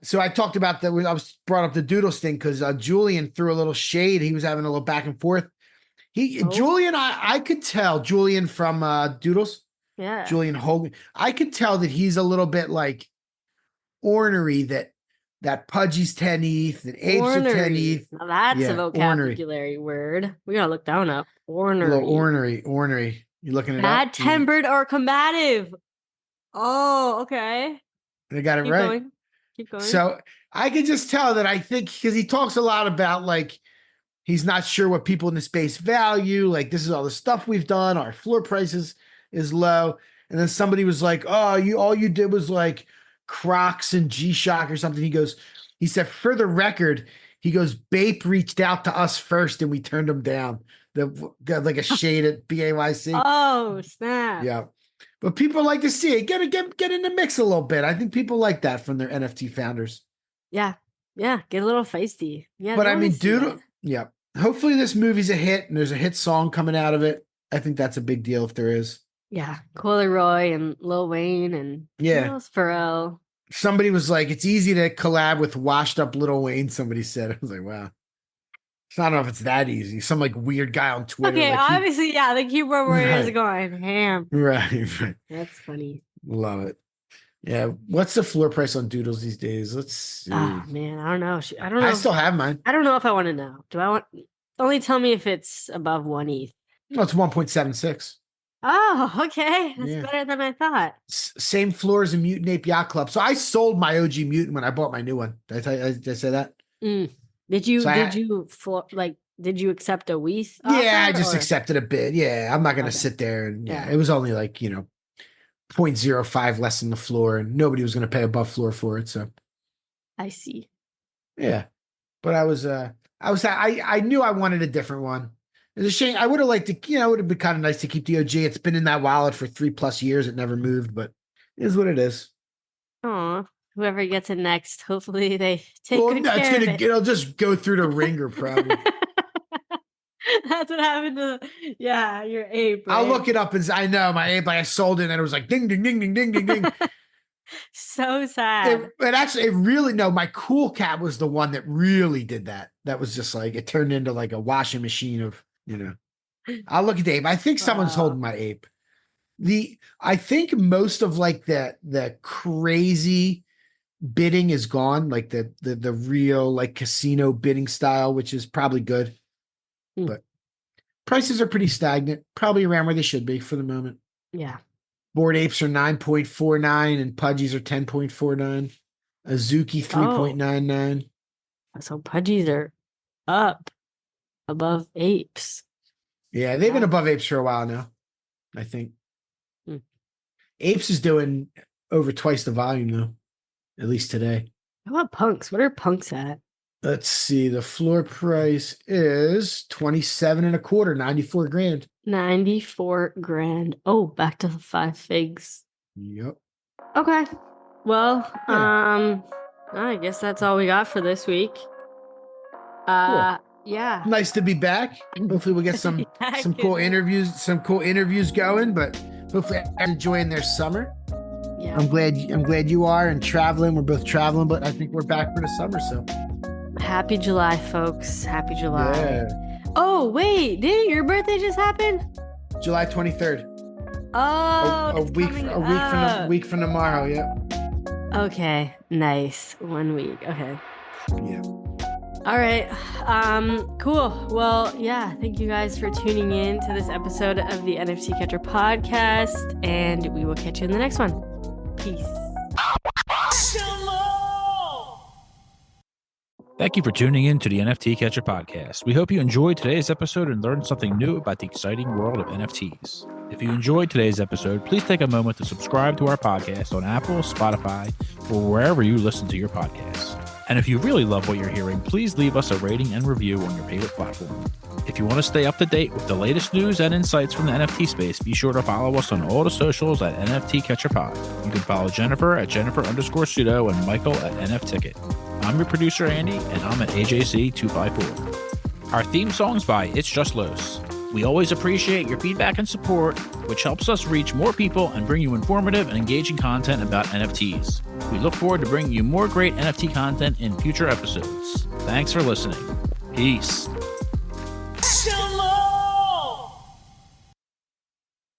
so I talked about that. I was brought up the Doodles thing because Julian threw a little shade. He was having a little back and forth. Julian, I could tell Julian from Doodles. Yeah. Julian Hogan. I could tell that he's a little bit like ornery, that Pudgy's 10 ETH, that Apes are 10 ETH. Now that's a vocabulary word. We gotta look that one up. Ornery. A little ornery. You looking it up? Bad-tempered or combative. Oh, okay. They got it Keep right. Going. Keep going. So I could just tell that I think because he talks a lot about like he's not sure what people in the space value. Like this is all the stuff we've done. Our floor prices is low. And then somebody was like, "Oh, all you did was like Crocs and G-Shock or something." He said, for the record, he goes, Bape reached out to us first and we turned him down. Got like a shade at BAYC. Oh, snap. Yeah. But people like to see it. Get in the mix a little bit. I think people like that from their NFT founders. Yeah. Yeah. Get a little feisty. Yeah. But I mean, dude, yeah. Hopefully this movie's a hit and there's a hit song coming out of it. I think that's a big deal if there is. Yeah. Coily Roy and Lil Wayne and Pharrell. Somebody was like, it's easy to collab with washed up Lil Wayne. Somebody said. I was like, wow. I don't know if it's that easy. Some like weird guy on Twitter. Okay, like obviously, the keyboard warriors are going ham. Right. That's funny. Love it. Yeah. What's the floor price on Doodles these days? Let's see. Oh man, I don't know. I don't know. I still have mine. I don't know if I want to know. Do I want? Only tell me if it's above 1 ETH. No, it's 1.76. Oh, okay. That's better than I thought. Same floor as a Mutant Ape Yacht Club. So I sold my OG Mutant when I bought my new one. Did I say that? Did you accept a WETH? Yeah, I just accepted a bid. Yeah, I'm not going to sit there and it was only like, 0.05 less than the floor and nobody was going to pay above floor for it. So I see. Yeah. But I knew I wanted a different one. It's a shame. I would have liked to, it would have been kind of nice to keep the OG. It's been in that wallet for 3+ years. It never moved, but it is what it is. Aw. Whoever gets it next, hopefully they take good care of it. It'll just go through the ringer, probably. That's what happened to your ape. Right? I'll look it up and I know my ape. I sold it and it was like ding ding ding ding ding ding ding. So sad. My cool cat was the one that really did that. That was just like it turned into like a washing machine of I'll look at the ape. I think someone's holding my ape. I think most of like the crazy bidding is gone, like the real like casino bidding style, which is probably good. But prices are pretty stagnant, probably around where they should be for the moment. Yeah. Bored Apes are 9.49 and Pudgies are 10.49. Azuki 3.99. So Pudgies are up above Apes. Yeah, they've been above Apes for a while now, I think. Apes is doing over twice the volume though, at least today. How about punks? What are punks at? Let's see. The floor price is 27.25, 94 grand. 94 grand. Oh, back to 5 figs. Yep. Okay. Well, I guess that's all we got for this week. Cool. Yeah. Nice to be back. Hopefully we'll get some cool interviews going, but hopefully everyone's enjoying their summer. Yeah. I'm glad you are and traveling. We're both traveling, but I think we're back for the summer, so happy July, folks. Happy July. Yeah. Oh, wait, didn't your birthday just happen? July 23rd. Oh, a week from tomorrow, yeah. Okay, nice. 1 week. Okay. Yeah. All right. Cool. Well, thank you guys for tuning in to this episode of the NFT Catcher podcast, and we will catch you in the next one. Peace. Thank you for tuning in to the NFT Catcher podcast. We hope you enjoyed today's episode and learned something new about the exciting world of NFTs. If you enjoyed today's episode, please take a moment to subscribe to our podcast on Apple, Spotify, or wherever you listen to your podcasts. And if you really love what you're hearing, please leave us a rating and review on your favorite platform. If you want to stay up to date with the latest news and insights from the NFT space, be sure to follow us on all the socials at NFT Catcher Pod. You can follow Jennifer at Jennifer_pseudo and Michael at NFTicket. I'm your producer, Andy, and I'm at AJC254. Our theme song's by It's Just Los. We always appreciate your feedback and support, which helps us reach more people and bring you informative and engaging content about NFTs. We look forward to bringing you more great NFT content in future episodes. Thanks for listening. Peace.